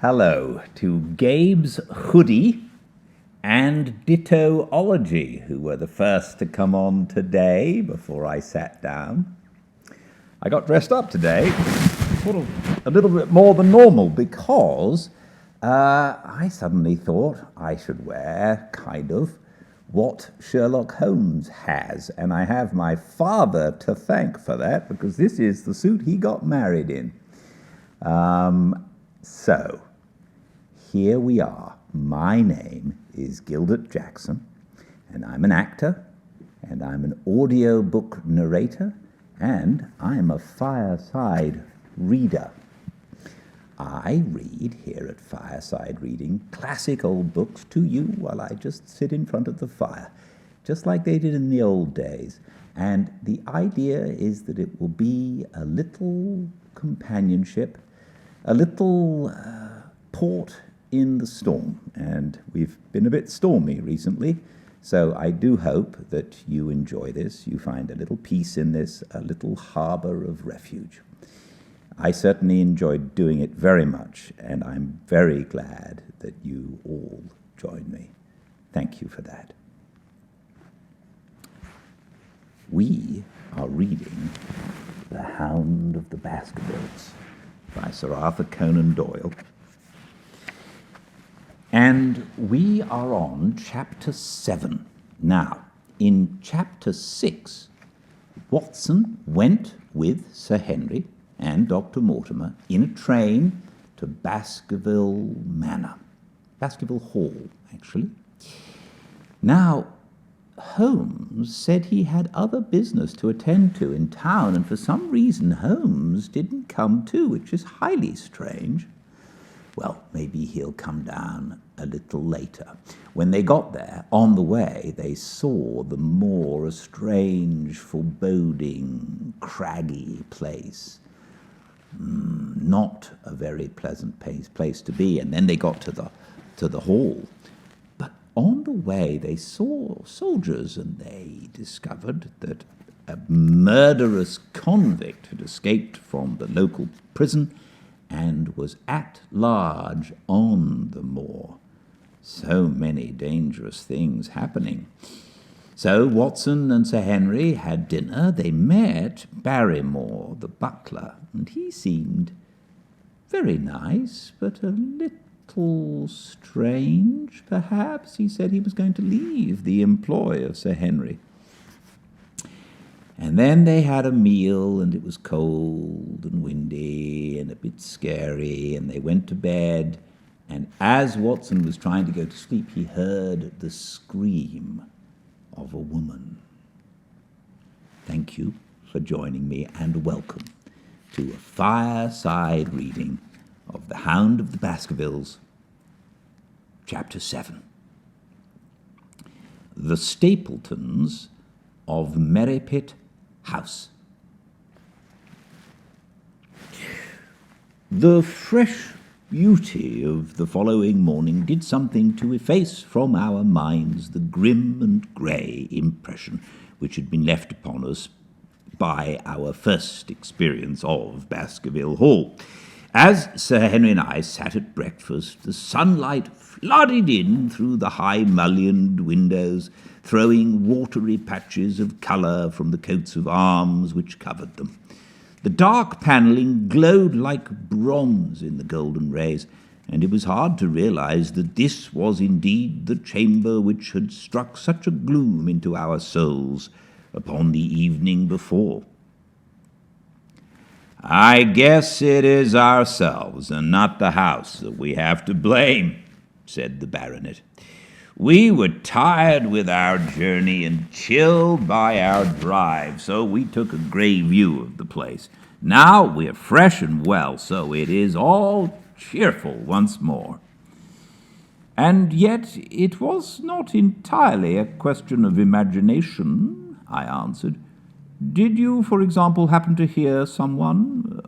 hello to Gabe's Hoodie and Dittoology, who were the first to come on today before I sat down. I got dressed up today, sort of a little bit more than normal, because I suddenly thought I should wear kind of what Sherlock Holmes has, and I have my father to thank for that, because this is the suit he got married in. So, here we are. My name is Gildart Jackson, and I'm an actor, and I'm an audiobook narrator, and I'm a fireside reader. I read here at Fireside Reading classic old books to you while I just sit in front of the fire, just like they did in the old days. And the idea is that it will be a little companionship, a little port in the storm. And we've been a bit stormy recently, so I do hope that you enjoy this. You find a little peace in this, a little harbor of refuge. I certainly enjoyed doing it very much, and I'm very glad that you all joined me. Thank you for that. We are reading The Hound of the Baskervilles by Sir Arthur Conan Doyle. And we are on Chapter 7. Now, in Chapter 6, Watson went with Sir Henry and Dr. Mortimer in a train to Baskerville Manor. Baskerville Hall, actually. Now, Holmes said he had other business to attend to in town, and for some reason Holmes didn't come too, which is highly strange. Well, maybe he'll come down a little later. When they got there, on the way, they saw the more a strange, foreboding, craggy place. Not a very pleasant place to be. And then they got to the hall. But on the way, they saw soldiers, and they discovered that a murderous convict had escaped from the local prison and was at large on the moor. So many dangerous things happening. So Watson and Sir Henry had dinner. They met Barrymore, the butler, and he seemed very nice, but a little strange, perhaps. He said he was going to leave the employ of Sir Henry. And then they had a meal, and it was cold and windy and a bit scary, and they went to bed. And as Watson was trying to go to sleep, he heard the scream of a woman. Thank you for joining me, and welcome to a fireside reading of The Hound of the Baskervilles, Chapter 7. The Stapletons of Merripit House. The fresh beauty of the following morning did something to efface from our minds the grim and grey impression which had been left upon us by our first experience of Baskerville Hall. As Sir Henry and I sat at breakfast, the sunlight flooded in through the high mullioned windows, throwing watery patches of colour from the coats of arms which covered them. The dark panelling glowed like bronze in the golden rays, and it was hard to realize that this was indeed the chamber which had struck such a gloom into our souls upon the evening before. "I guess it is ourselves and not the house that we have to blame," said the baronet. "We were tired with our journey and chilled by our drive, so we took a grey view of the place. Now we are fresh and well, so it is all cheerful once more." "And yet it was not entirely a question of imagination," I answered. "Did you, for example, happen to hear someone,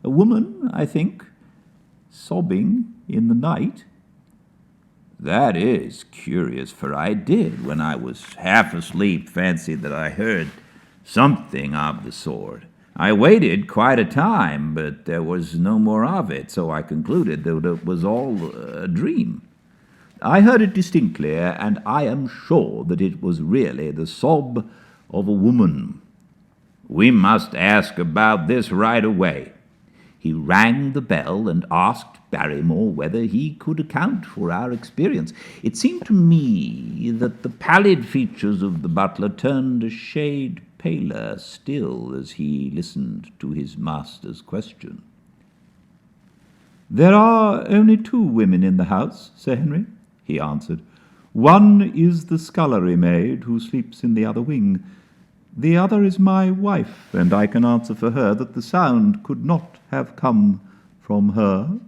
a woman, I think, sobbing in the night?" "That is curious, for I did, when I was half asleep, fancy that I heard something of the sort. I waited quite a time, but there was no more of it, so I concluded that it was all a dream. I heard it distinctly, and I am sure that it was really the sob of a woman. We must ask about this right away. He rang the bell and asked Barrymore whether he could account for our experience. It seemed to me that the pallid features of the butler turned a shade paler still as he listened to his master's question. "There are only 2 women in the house, Sir Henry," he answered. "One is the scullery maid who sleeps in the other wing. The other is my wife, and I can answer for her that the sound could not have come from her."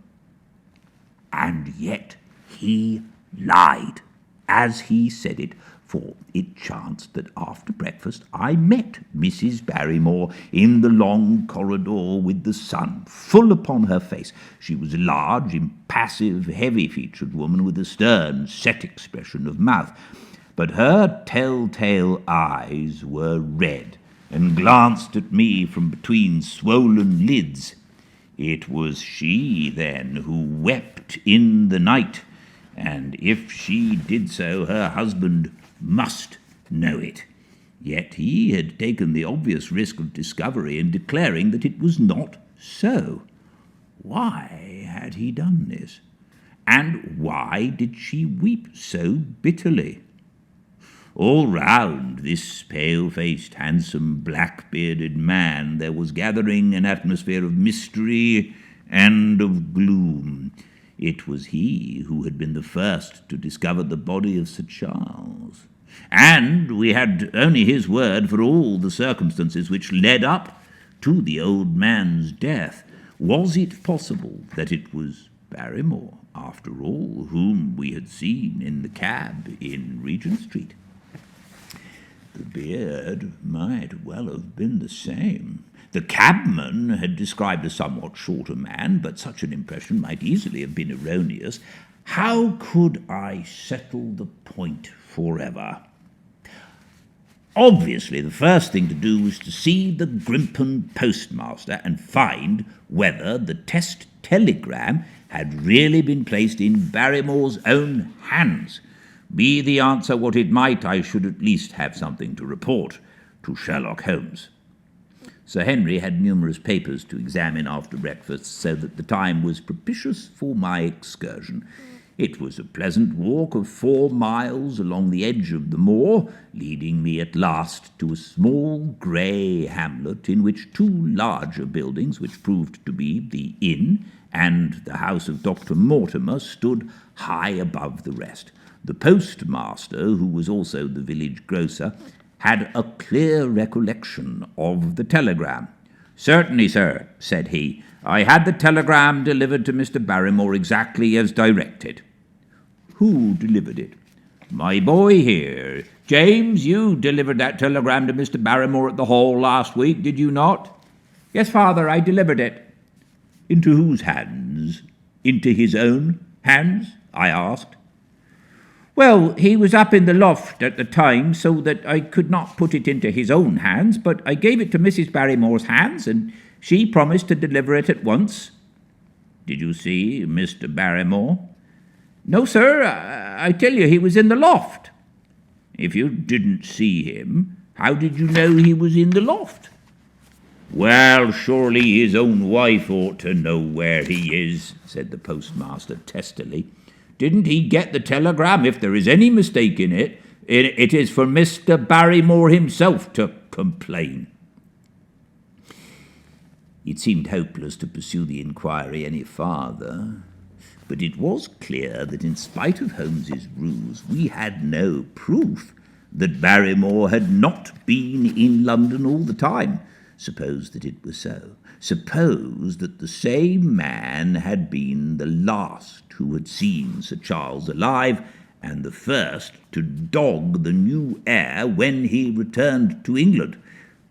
And yet he lied, as he said it, for it chanced that after breakfast I met Mrs. Barrymore in the long corridor with the sun full upon her face. She was a large, impassive, heavy-featured woman with a stern, set expression of mouth, but her telltale eyes were red and glanced at me from between swollen lids. It was she, then, who wept in the night, and if she did so, her husband must know it. Yet he had taken the obvious risk of discovery in declaring that it was not so. Why had he done this? And why did she weep so bitterly? All round this pale-faced, handsome, black-bearded man there was gathering an atmosphere of mystery and of gloom. It was he who had been the first to discover the body of Sir Charles, and we had only his word for all the circumstances which led up to the old man's death. Was it possible that it was Barrymore, after all, whom we had seen in the cab in Regent Street? The beard might well have been the same. The cabman had described a somewhat shorter man, but such an impression might easily have been erroneous. How could I settle the point forever? Obviously, the first thing to do was to see the Grimpen postmaster and find whether the test telegram had really been placed in Barrymore's own hands. Be the answer what it might, I should at least have something to report to Sherlock Holmes. Sir Henry had numerous papers to examine after breakfast, so that the time was propitious for my excursion. It was a pleasant walk of 4 miles along the edge of the moor, leading me at last to a small grey hamlet in which 2 larger buildings, which proved to be the inn and the house of Dr. Mortimer, stood high above the rest. The postmaster, who was also the village grocer, had a clear recollection of the telegram. "Certainly, sir," said he. "I had the telegram delivered to Mr. Barrymore exactly as directed." "Who delivered it?" "My boy here. James, you delivered that telegram to Mr. Barrymore at the Hall last week, did you not?" "Yes, father, I delivered it." "Into whose hands? Into his own hands?" I asked. "Well, he was up in the loft at the time, so that I could not put it into his own hands, but I gave it to Mrs. Barrymore's hands, and she promised to deliver it at once." "Did you see Mr. Barrymore?" "No, sir, I tell you he was in the loft." "If you didn't see him, how did you know he was in the loft?" "Well, surely his own wife ought to know where he is," said the postmaster testily. "Didn't he get the telegram? If there is any mistake in it, it is for Mr. Barrymore himself to complain." It seemed hopeless to pursue the inquiry any farther, but it was clear that in spite of Holmes's ruse, we had no proof that Barrymore had not been in London all the time. Suppose that it were so. Suppose that the same man had been the last who had seen Sir Charles alive, and the first to dog the new heir when he returned to England.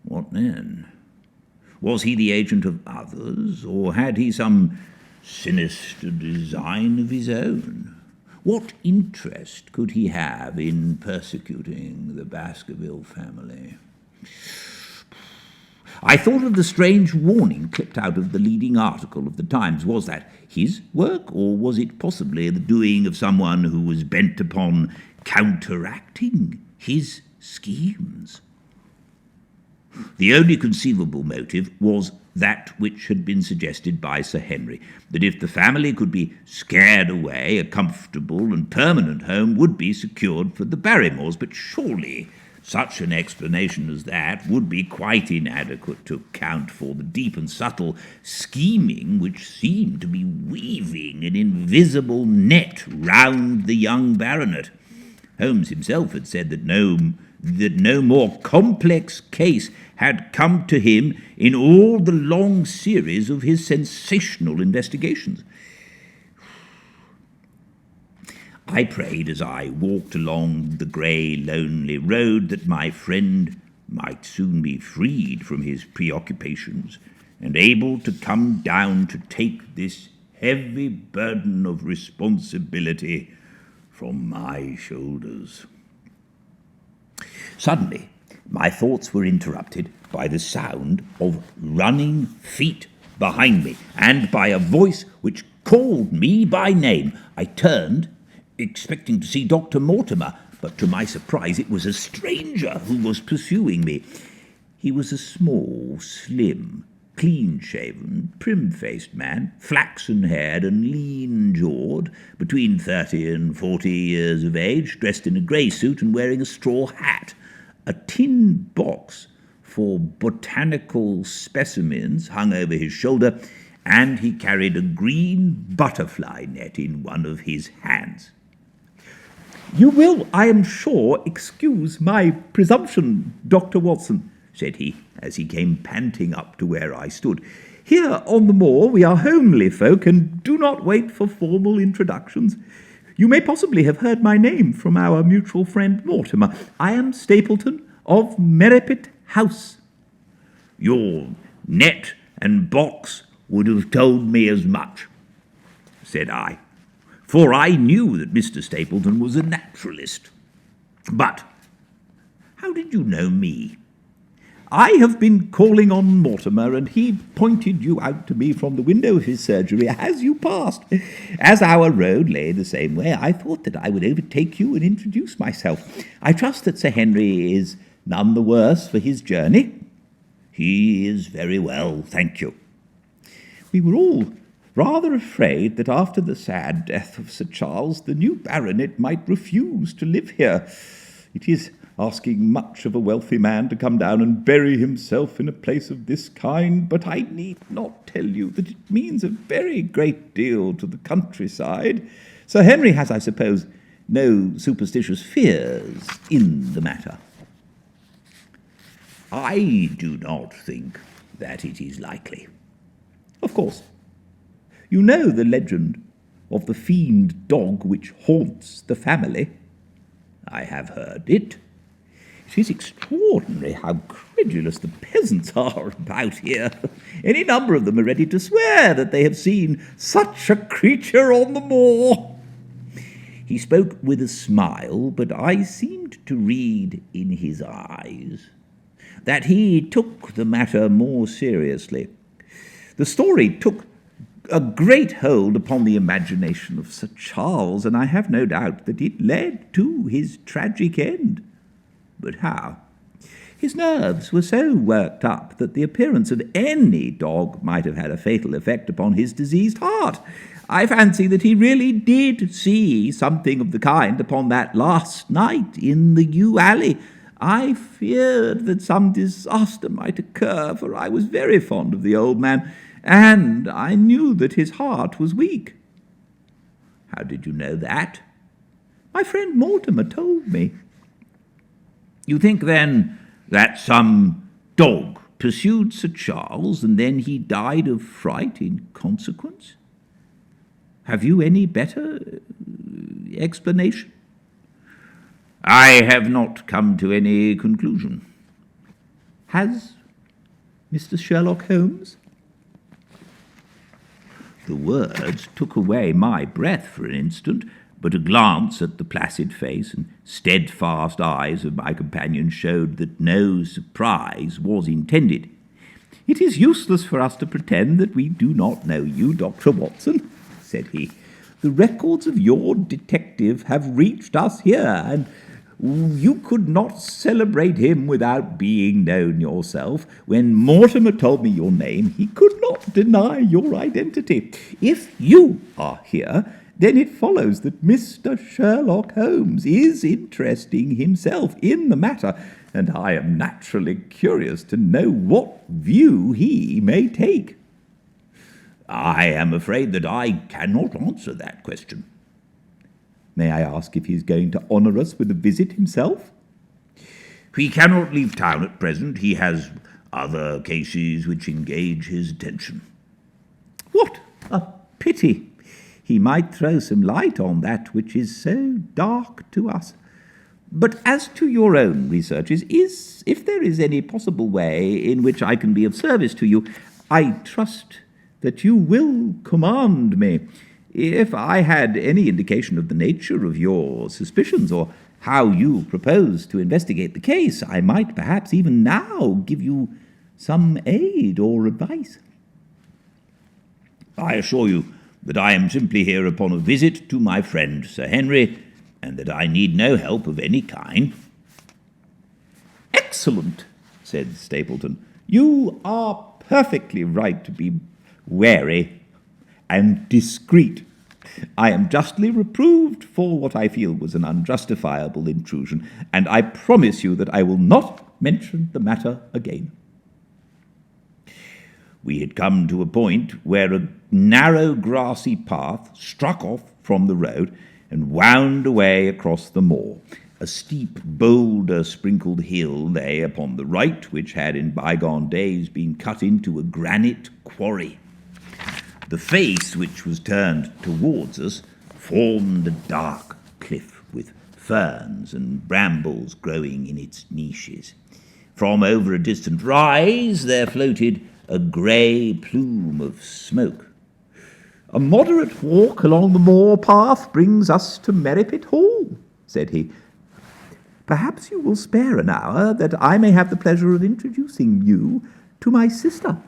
What then? Was he the agent of others, or had he some sinister design of his own? What interest could he have in persecuting the Baskerville family? I thought of the strange warning clipped out of the leading article of the Times. Was that his work, or was it possibly the doing of someone who was bent upon counteracting his schemes? The only conceivable motive was that which had been suggested by Sir Henry, that if the family could be scared away, a comfortable and permanent home would be secured for the Barrymores. But surely such an explanation as that would be quite inadequate to account for the deep and subtle scheming which seemed to be weaving an invisible net round the young baronet. Holmes himself had said that no more complex case had come to him in all the long series of his sensational investigations. I prayed as I walked along the grey, lonely road that my friend might soon be freed from his preoccupations and able to come down to take this heavy burden of responsibility from my shoulders. Suddenly, my thoughts were interrupted by the sound of running feet behind me and by a voice which called me by name. I turned, expecting to see Dr. Mortimer, but to my surprise it was a stranger who was pursuing me. He was a small, slim, clean-shaven, prim-faced man, flaxen-haired and lean-jawed, between 30 and 40 years of age, dressed in a grey suit and wearing a straw hat. A tin box for botanical specimens hung over his shoulder, and he carried a green butterfly net in one of his hands. "You will, I am sure, excuse my presumption, Dr. Watson," said he, as he came panting up to where I stood. "Here on the moor we are homely folk and do not wait for formal introductions. You may possibly have heard my name from our mutual friend Mortimer. I am Stapleton of Merripit House." "Your net and box would have told me as much," said I, for I knew that Mr. Stapleton was a naturalist. "But how did you know me?" "I have been calling on Mortimer, and he pointed you out to me from the window of his surgery as you passed. As our road lay the same way, I thought that I would overtake you and introduce myself. I trust that Sir Henry is none the worse for his journey." "He is very well, thank you." "We were all rather afraid that after the sad death of Sir Charles, the new baronet might refuse to live here. It is asking much of a wealthy man to come down and bury himself in a place of this kind, but I need not tell you that it means a very great deal to the countryside. Sir Henry has, I suppose, no superstitious fears in the matter." "I do not think that it is likely." "Of course, you know the legend of the fiend dog which haunts the family?" "I have heard it." "It is extraordinary how credulous the peasants are about here. Any number of them are ready to swear that they have seen such a creature on the moor." He spoke with a smile, but I seemed to read in his eyes that he took the matter more seriously. The story took a great hold upon the imagination of Sir Charles, and I have no doubt that it led to his tragic end. But how? His nerves were so worked up that the appearance of any dog might have had a fatal effect upon his diseased heart. I fancy that he really did see something of the kind upon that last night in the yew alley. I feared that some disaster might occur, for I was very fond of the old man, and I knew that his heart was weak." "How did you know that?" "My friend Mortimer told me." "You think, then, that some dog pursued Sir Charles, and then he died of fright in consequence? Have you any better explanation?" "I have not come to any conclusion." "Has Mr. Sherlock Holmes?" The words took away my breath for an instant, but a glance at the placid face and steadfast eyes of my companion showed that no surprise was intended. "It is useless for us to pretend that we do not know you, Dr. Watson," said he. "The records of your detective have reached us here, and you could not celebrate him without being known yourself. When Mortimer told me your name, he could not deny your identity. If you are here, then it follows that Mr. Sherlock Holmes is interesting himself in the matter, and I am naturally curious to know what view he may take." "I am afraid that I cannot answer that question." "May I ask if he is going to honour us with a visit himself?" "He cannot leave town at present. He has other cases which engage his attention." "What a pity! He might throw some light on that which is so dark to us. But as to your own researches, if there is any possible way in which I can be of service to you, I trust that you will command me. If I had any indication of the nature of your suspicions, or how you propose to investigate the case, I might perhaps even now give you some aid or advice." "I assure you that I am simply here upon a visit to my friend Sir Henry, and that I need no help of any kind." "Excellent," said Stapleton. "You are perfectly right to be wary and discreet. I am justly reproved for what I feel was an unjustifiable intrusion, and I promise you that I will not mention the matter again." We had come to a point where a narrow grassy path struck off from the road and wound away across the moor. A steep, boulder-sprinkled hill lay upon the right, which had in bygone days been cut into a granite quarry. The face, which was turned towards us, formed a dark cliff with ferns and brambles growing in its niches. From over a distant rise there floated a grey plume of smoke. "A moderate walk along the moor path brings us to Merripit Hall," said he. "Perhaps you will spare an hour, that I may have the pleasure of introducing you to my sister."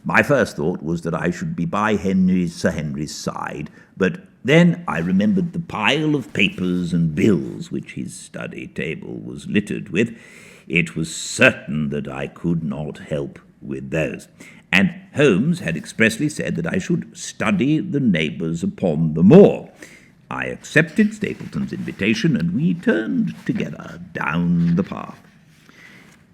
My first thought was that I should be by Sir Henry's side, but then I remembered the pile of papers and bills which his study table was littered with. It was certain that I could not help with those, and Holmes had expressly said that I should study the neighbours upon the moor. I accepted Stapleton's invitation, and we turned together down the path.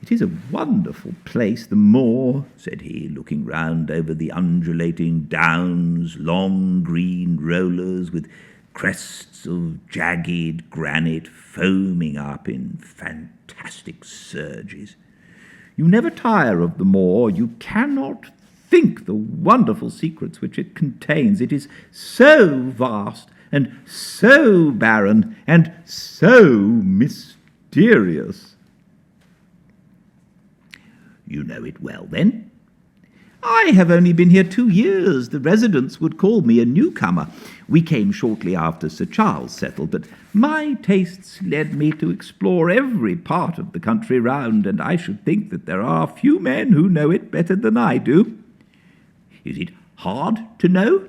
"It is a wonderful place, the moor," said he, looking round over the undulating downs, long green rollers with crests of jagged granite foaming up in fantastic surges. "You never tire of the moor. You cannot think the wonderful secrets which it contains. It is so vast and so barren and so mysterious." "You know it well, then?" "I have only been here 2 years. The residents would call me a newcomer. We came shortly after Sir Charles settled, but my tastes led me to explore every part of the country round, and I should think that there are few men who know it better than I do." "Is it hard to know?"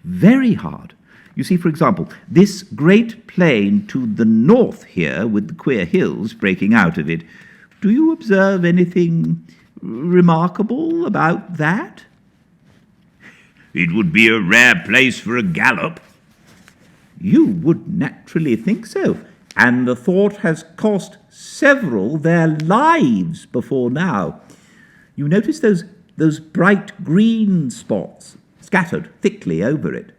"Very hard. You see, for example, this great plain to the north here, with the queer hills breaking out of it. Do you observe anything remarkable about that?" "It would be a rare place for a gallop." "You would naturally think so, and the thought has cost several their lives before now. You notice those bright green spots scattered thickly over it?"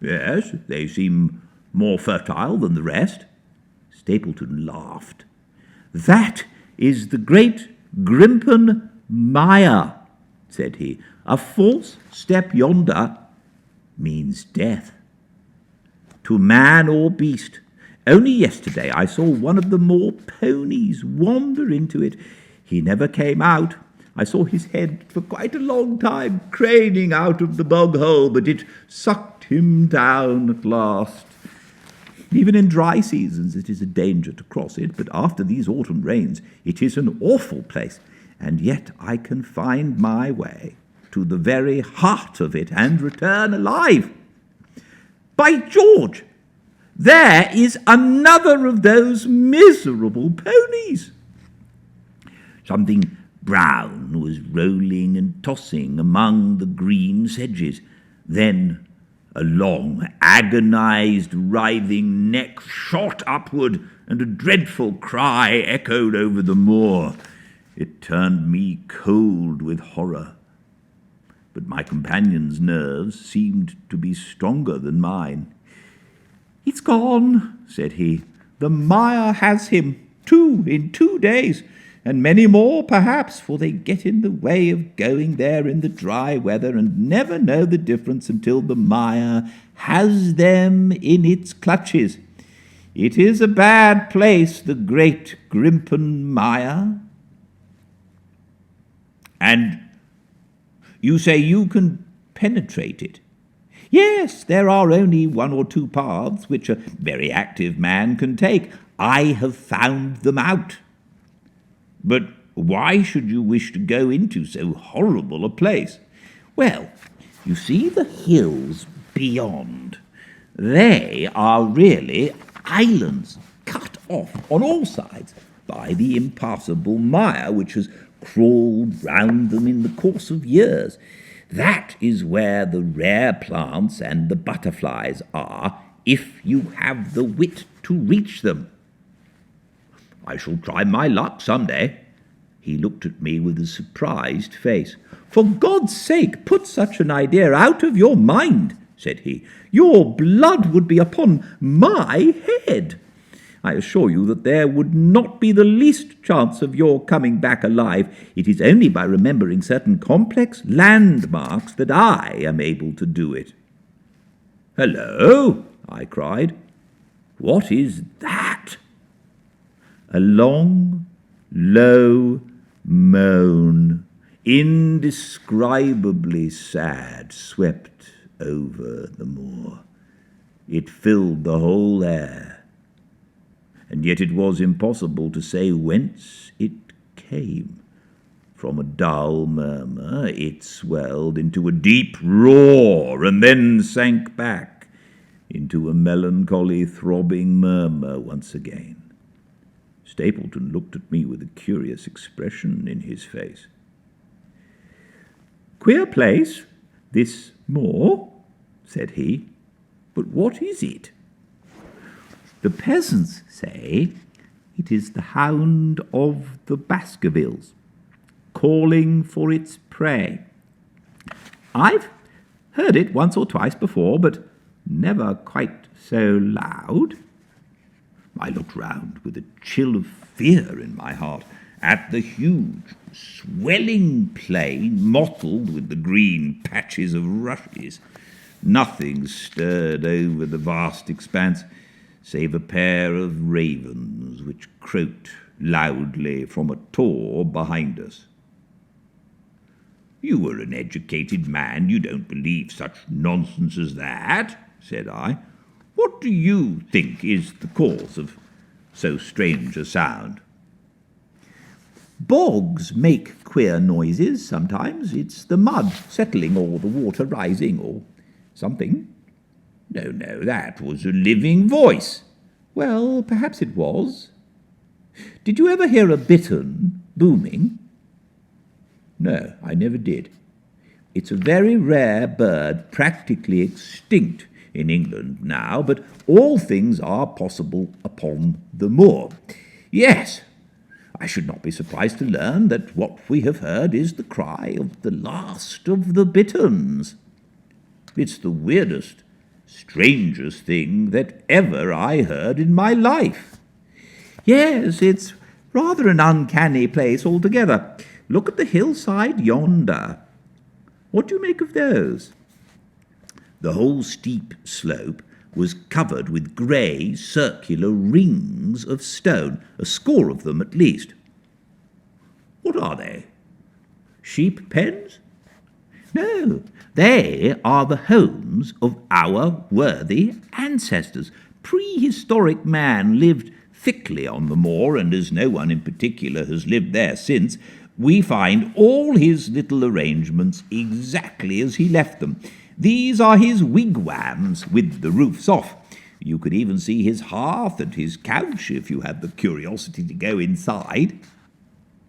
"Yes, they seem more fertile than the rest." Stapleton laughed. "That is the great Grimpen Mire," said he. "A false step yonder means death, to man or beast. Only yesterday I saw one of the moor ponies wander into it. He never came out. I saw his head for quite a long time craning out of the bog hole, but it sucked him down at last. Even in dry seasons it is a danger to cross it, but after these autumn rains it is an awful place. and yet I can find my way to the very heart of it and return alive. By George, there is another of those miserable ponies. Something brown was rolling and tossing among the green sedges. Then a long, agonized, writhing neck shot upward, and a dreadful cry echoed over the moor. It turned me cold with horror. But my companion's nerves seemed to be stronger than mine. "It's gone," said he. "The mire has him, in 2 days, and many more, perhaps, for they get in the way of going there in the dry weather and never know the difference until the mire has them in its clutches. It is a bad place, the great Grimpen mire." "And you say you can penetrate it?" "Yes, there are only 1 or 2 paths which a very active man can take. I have found them out." "But why should you wish to go into so horrible a place?" "Well, you see the hills beyond. They are really islands cut off on all sides by the impassable mire which has crawled round them in the course of years. That is where the rare plants and the butterflies are, if you have the wit to reach them." "I shall try my luck some day." He looked at me with a surprised face. "For God's sake, put such an idea out of your mind," said he. "Your blood would be upon my head. I assure you that there would not be the least chance of your coming back alive. It is only by remembering certain complex landmarks that I am able to do it." "Hello!" I cried. "What is that?" A long, low moan, indescribably sad, swept over the moor. It filled the whole air, and yet it was impossible to say whence it came. From a dull murmur it swelled into a deep roar, and then sank back into a melancholy throbbing murmur once again. Stapleton looked at me with a curious expression in his face. "Queer place, this moor," said he. "But what is it?" "The peasants say it is the Hound of the Baskervilles, calling for its prey. I've heard it once or twice before, but never quite so loud." I looked round with a chill of fear in my heart at the huge, swelling plain mottled with the green patches of rushes. Nothing stirred over the vast expanse save a pair of ravens which croaked loudly from a tor behind us. "You are an educated man. You don't believe such nonsense as that," said I. "What do you think is the cause of so strange a sound?" "Bogs make queer noises sometimes. It's the mud settling or the water rising or something." No, that was a living voice." "Well, perhaps it was. Did you ever hear a bittern booming?" "No, I never did. It's a very rare bird, practically extinct in England now, but all things are possible upon the moor. Yes, I should not be surprised to learn that what we have heard is the cry of the last of the bitterns. It's the weirdest, strangest thing that ever I heard in my life." "Yes, it's rather an uncanny place altogether. Look at the hillside yonder. What do you make of those?" The whole steep slope was covered with grey, circular rings of stone, a score of them at least. "What are they? Sheep pens?" "No, they are the homes of our worthy ancestors. Prehistoric man lived thickly on the moor, and as no one in particular has lived there since, we find all his little arrangements exactly as he left them. These are his wigwams with the roofs off. You could even see his hearth and his couch if you had the curiosity to go inside.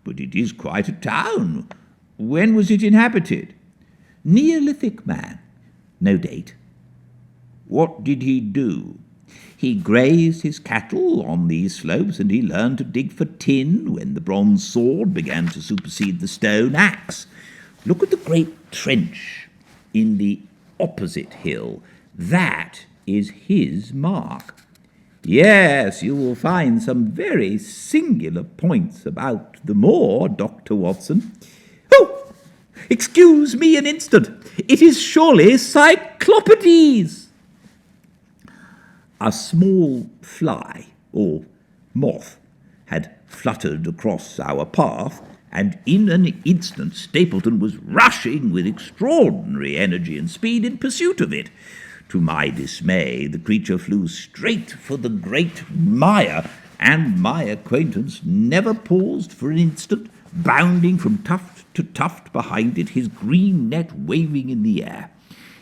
But it is quite a town. When was it inhabited? Neolithic man. No date. What did he do? He grazed his cattle on these slopes, and he learned to dig for tin when the bronze sword began to supersede the stone axe. Look at the great trench in the opposite hill. That is his mark. Yes, you will find some very singular points about the moor, Dr. Watson. Oh, excuse me an instant. It is surely Cyclopedes. A small fly, or moth, had fluttered across our path, and in an instant Stapleton was rushing with extraordinary energy and speed in pursuit of it. To my dismay, the creature flew straight for the great mire, and my acquaintance never paused for an instant, bounding from tuft to tuft behind it, his green net waving in the air.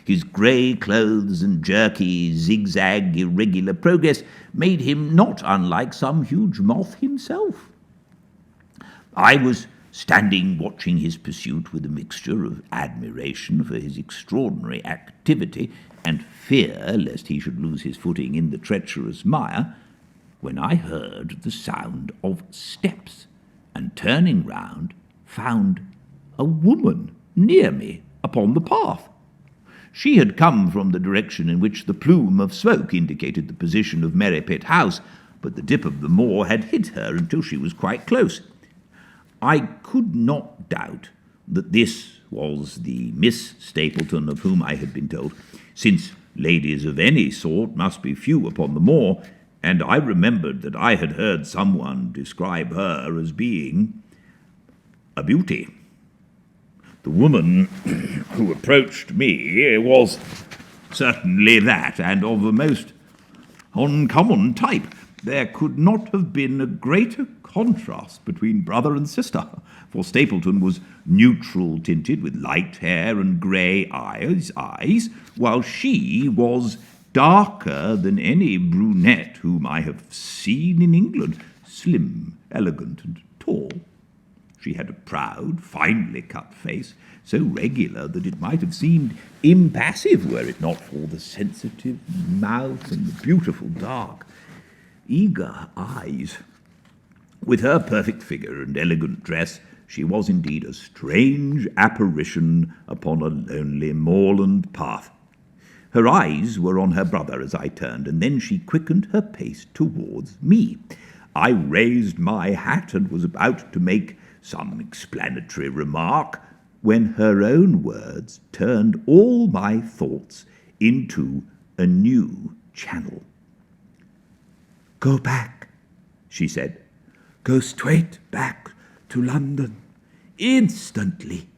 His grey clothes and jerky, zigzag, irregular progress made him not unlike some huge moth himself. I was standing watching his pursuit with a mixture of admiration for his extraordinary activity and fear lest he should lose his footing in the treacherous mire, when I heard the sound of steps, and turning round, found a woman near me upon the path. She had come from the direction in which the plume of smoke indicated the position of Merripit House, but the dip of the moor had hid her until she was quite close. I could not doubt that this was the Miss Stapleton of whom I had been told, since ladies of any sort must be few upon the moor, and I remembered that I had heard someone describe her as being a beauty. The woman who approached me was certainly that, and of a most uncommon type. There could not have been a greater contrast between brother and sister, for Stapleton was neutral-tinted with light hair and grey eyes, while she was darker than any brunette whom I have seen in England, slim, elegant, and tall. She had a proud, finely cut face, so regular that it might have seemed impassive were it not for the sensitive mouth and the beautiful dark, eager eyes. With her perfect figure and elegant dress, she was indeed a strange apparition upon a lonely moorland path. Her eyes were on her brother as I turned, and then she quickened her pace towards me. I raised my hat and was about to make some explanatory remark when her own words turned all my thoughts into a new channel. "Go back," she said. "Go straight back to London, instantly."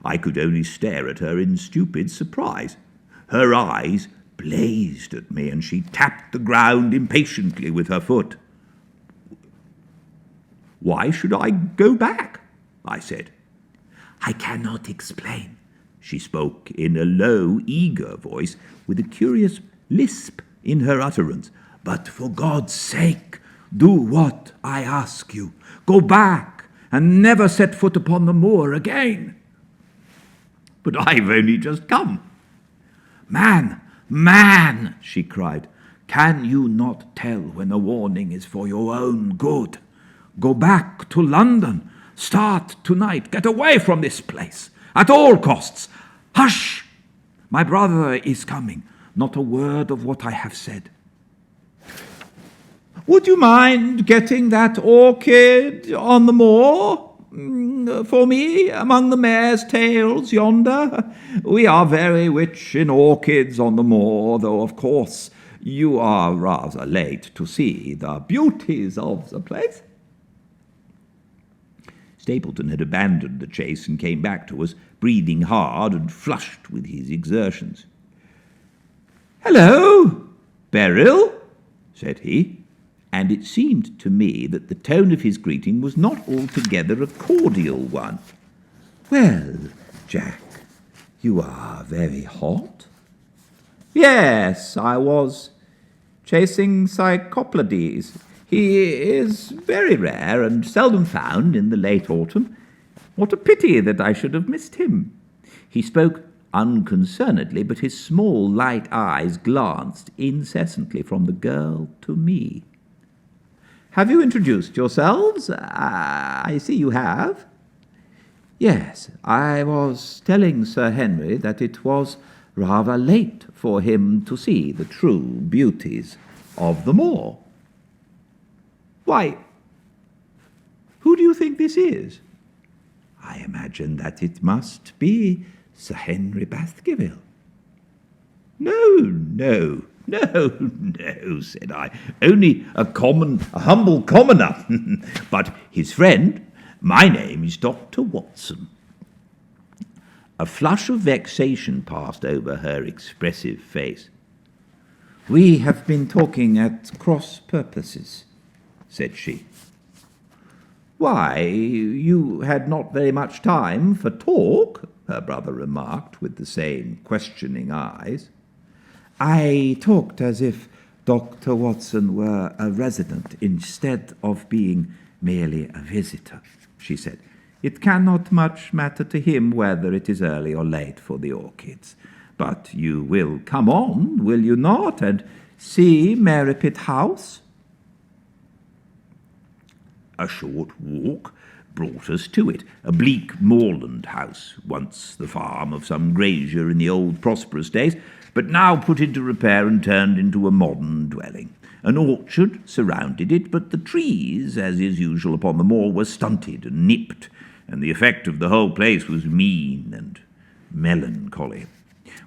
I could only stare at her in stupid surprise. Her eyes blazed at me, and she tapped the ground impatiently with her foot. "Why should I go back?" I said. "I cannot explain." She spoke in a low, eager voice, with a curious lisp in her utterance. "But for God's sake, do what I ask you. Go back, and never set foot upon the moor again." "But I've only just come." Man, she cried, "can you not tell when a warning is for your own good? Go back to London. Start tonight. Get away from this place, at all costs. Hush! My brother is coming. Not a word of what I have said." "Would you mind getting that orchid on the moor for me, among the mare's tails yonder? We are very rich in orchids on the moor, though of course you are rather late to see the beauties of the place." Stapleton had abandoned the chase and came back to us, breathing hard and flushed with his exertions. "Hello, Beryl," said he. and it seemed to me that the tone of his greeting was not altogether a cordial one. "Well, Jack, you are very hot." "Yes, I was chasing Cyclopades. He is very rare and seldom found in the late autumn. What a pity that I should have missed him." He spoke unconcernedly, but his small light eyes glanced incessantly from the girl to me. "Have you introduced yourselves? I see you have." "Yes, I was telling Sir Henry that it was rather late for him to see the true beauties of the moor." "Why, who do you think this is?" "I imagine that it must be Sir Henry Baskerville." No, said I. "Only a humble commoner. But his friend, my name is Dr. Watson." A flush of vexation passed over her expressive face. "We have been talking at cross purposes," said she. "Why, you had not very much time for talk," her brother remarked with the same questioning eyes. "I talked as if Dr. Watson were a resident instead of being merely a visitor," she said. "It cannot much matter to him whether it is early or late for the orchids. But you will come on, will you not, and see Merripit House?" A short walk brought us to it, a bleak moorland house, once the farm of some grazier in the old prosperous days, but now put into repair and turned into a modern dwelling. An orchard surrounded it, but the trees, as is usual upon the moor, were stunted and nipped, and the effect of the whole place was mean and melancholy.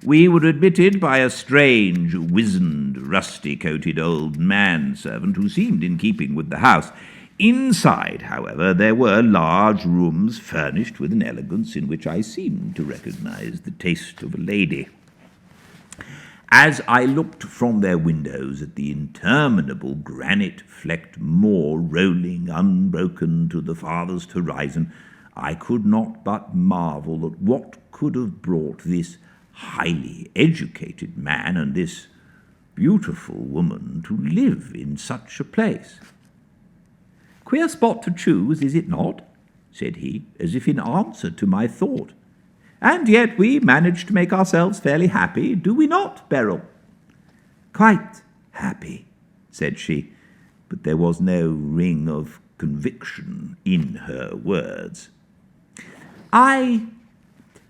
We were admitted by a strange, wizened, rusty-coated old man-servant who seemed in keeping with the house. Inside, however, there were large rooms furnished with an elegance in which I seemed to recognize the taste of a lady. As I looked from their windows at the interminable granite-flecked moor rolling unbroken to the farthest horizon, I could not but marvel at what could have brought this highly educated man and this beautiful woman to live in such a place. "Queer spot to choose, is it not?" said he, as if in answer to my thought. "And yet we manage to make ourselves fairly happy, do we not, Beryl?" "Quite happy," said she, but there was no ring of conviction in her words. "I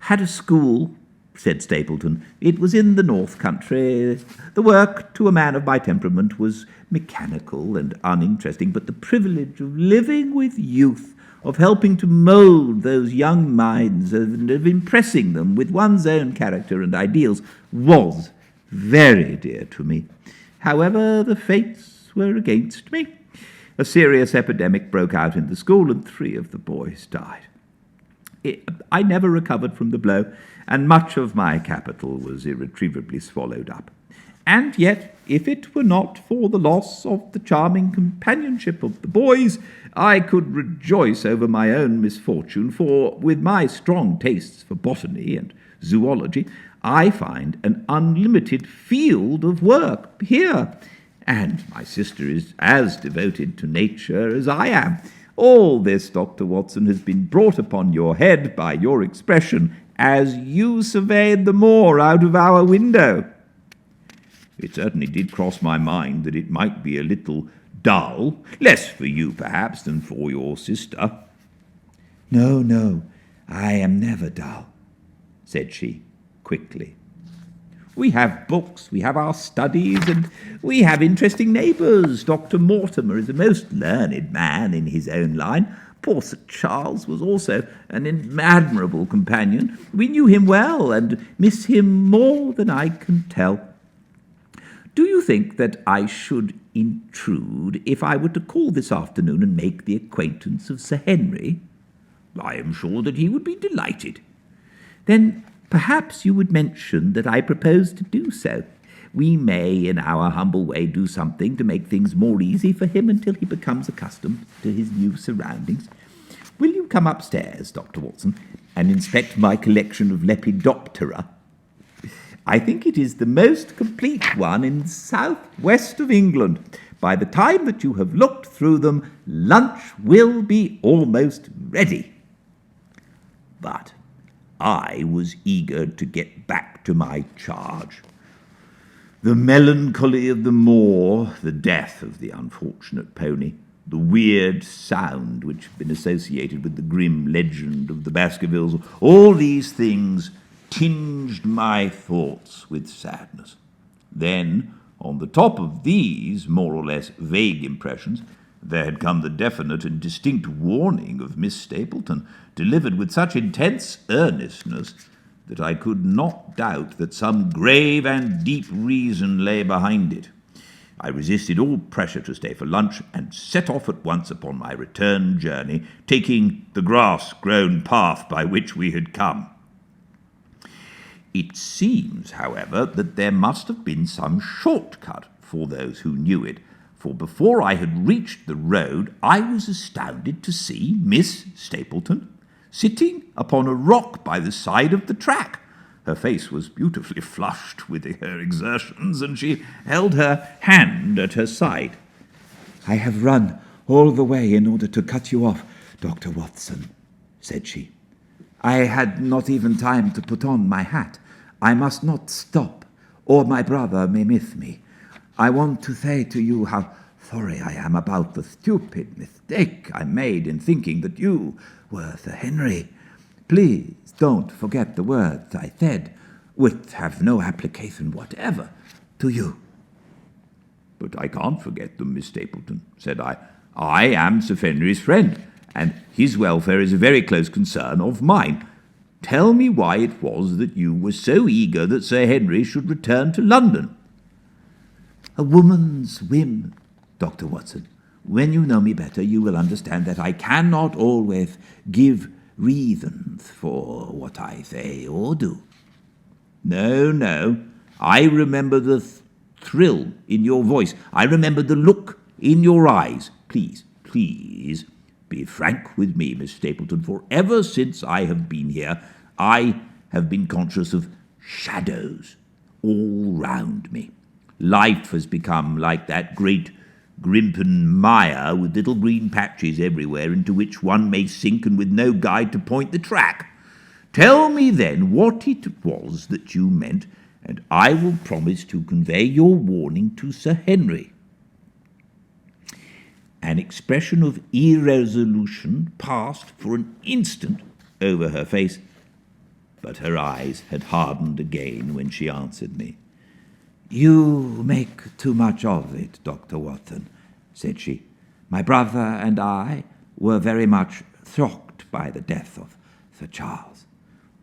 had a school," said Stapleton. "It was in the North Country. The work, to a man of my temperament, was mechanical and uninteresting, but the privilege of living with youth, of helping to mould those young minds, and of impressing them with one's own character and ideals, was very dear to me. However, the fates were against me. A serious epidemic broke out in the school, and 3 of the boys died. I never recovered from the blow, and much of my capital was irretrievably swallowed up. And yet, if it were not for the loss of the charming companionship of the boys, I could rejoice over my own misfortune, for with my strong tastes for botany and zoology, I find an unlimited field of work here, and my sister is as devoted to nature as I am. All this, Dr. Watson, has been brought upon your head by your expression as you surveyed the moor out of our window." "It certainly did cross my mind that it might be a little dull, less for you, perhaps, than for your sister." No, I am never dull," said she, quickly. "We have books, we have our studies, and we have interesting neighbours. Dr. Mortimer is a most learned man in his own line. Poor Sir Charles was also an admirable companion. We knew him well, and miss him more than I can tell. Do you think that I should intrude if I were to call this afternoon and make the acquaintance of Sir Henry?" "I am sure that he would be delighted." "Then perhaps you would mention that I propose to do so. we may, in our humble way, do something to make things more easy for him until he becomes accustomed to his new surroundings. Will you come upstairs, Dr. Watson, and inspect my collection of Lepidoptera? I think it is the most complete one in the south-west of England. By the time that you have looked through them, lunch will be almost ready. But I was eager to get back to my charge. The melancholy of the moor, the death of the unfortunate pony, the weird sound which had been associated with the grim legend of the Baskervilles, all these things tinged my thoughts with sadness. Then, on the top of these more or less vague impressions, there had come the definite and distinct warning of Miss Stapleton, delivered with such intense earnestness that I could not doubt that some grave and deep reason lay behind it. I resisted all pressure to stay for lunch and set off at once upon my return journey, taking the grass-grown path by which we had come. It seems, however, that there must have been some shortcut for those who knew it, for before I had reached the road I was astounded to see Miss Stapleton sitting upon a rock by the side of the track. Her face was beautifully flushed with her exertions, and she held her hand at her side. "I have run all the way in order to cut you off, Dr. Watson," said she. "I had not even time to put on my hat. I must not stop, or my brother may miss me. I want to say to you how sorry I am about the stupid mistake I made in thinking that you were Sir Henry. Please don't forget the words I said, which have no application whatever to you." "But I can't forget them, Miss Stapleton," said I. "I am Sir Henry's friend, and his welfare is a very close concern of mine. Tell me why it was that you were so eager that Sir Henry should return to London." "A woman's whim, Dr. Watson. When you know me better, you will understand that I cannot always give reasons for what I say or do." No. I remember the thrill in your voice. I remember the look in your eyes. Please, be frank with me, Miss Stapleton, for ever since I have been here, I have been conscious of shadows all round me. Life has become like that great grimpen mire with little green patches everywhere into which one may sink and with no guide to point the track. Tell me then what it was that you meant, and I will promise to convey your warning to Sir Henry. An expression of irresolution passed for an instant over her face, but her eyes had hardened again when she answered me. "You make too much of it, Dr. Watson," said she. "My brother and I were very much shocked by the death of Sir Charles.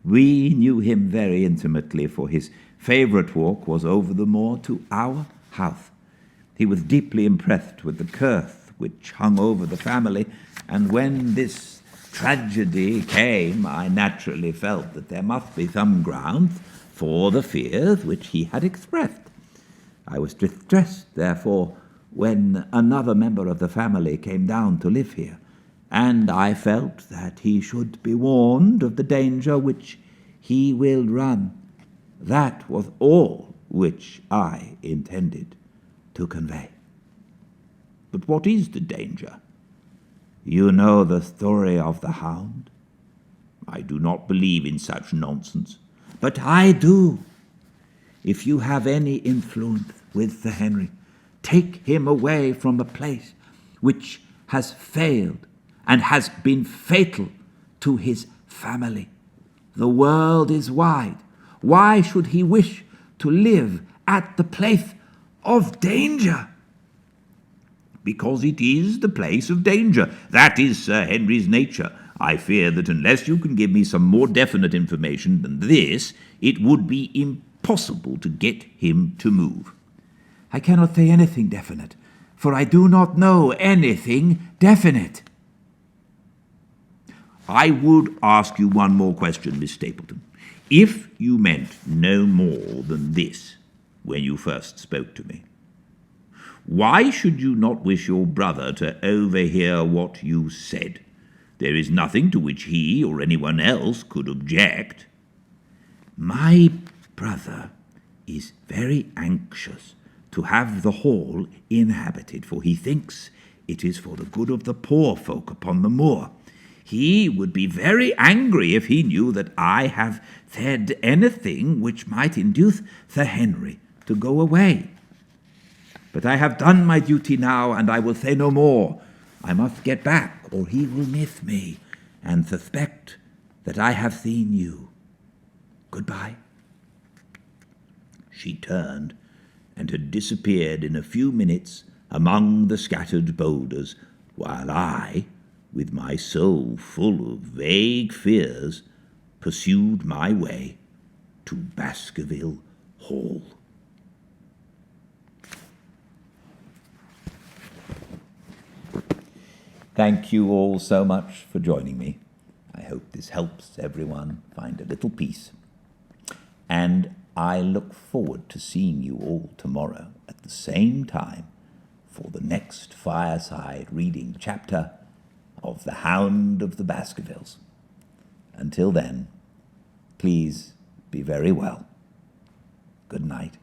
We knew him very intimately, for his favourite walk was over the moor to our house. He was deeply impressed with the curse which hung over the family, and when this tragedy came, I naturally felt that there must be some grounds for the fears which he had expressed. I was distressed, therefore, when another member of the family came down to live here, and I felt that he should be warned of the danger which he will run. That was all which I intended to convey." "But what is the danger?" "You know the story of the Hound?" "I do not believe in such nonsense." "But I do. If you have any influence with Sir Henry, take him away from a place which has failed and has been fatal to his family. The world is wide. Why should he wish to live at the place of danger?" "Because it is the place of danger. That is Sir Henry's nature. I fear that unless you can give me some more definite information than this, it would be impossible to get him to move." "I cannot say anything definite, for I do not know anything definite." "I would ask you one more question, Miss Stapleton. If you meant no more than this, when you first spoke to me. Why should you not wish your brother to overhear what you said? There is nothing to which he or anyone else could object. My brother is very anxious to have the hall inhabited, for he thinks it is for the good of the poor folk upon the moor. He would be very angry if he knew that I have said anything which might induce Sir Henry to go away. But I have done my duty now, and I will say no more. I must get back, or he will miss me, and suspect that I have seen you. Goodbye." She turned, and had disappeared in a few minutes among the scattered boulders, while I, with my soul full of vague fears, pursued my way to Baskerville Hall. Thank you all so much for joining me. I hope this helps everyone find a little peace. And I look forward to seeing you all tomorrow at the same time for the next Fireside Reading chapter of The Hound of the Baskervilles. Until then, please be very well. Good night.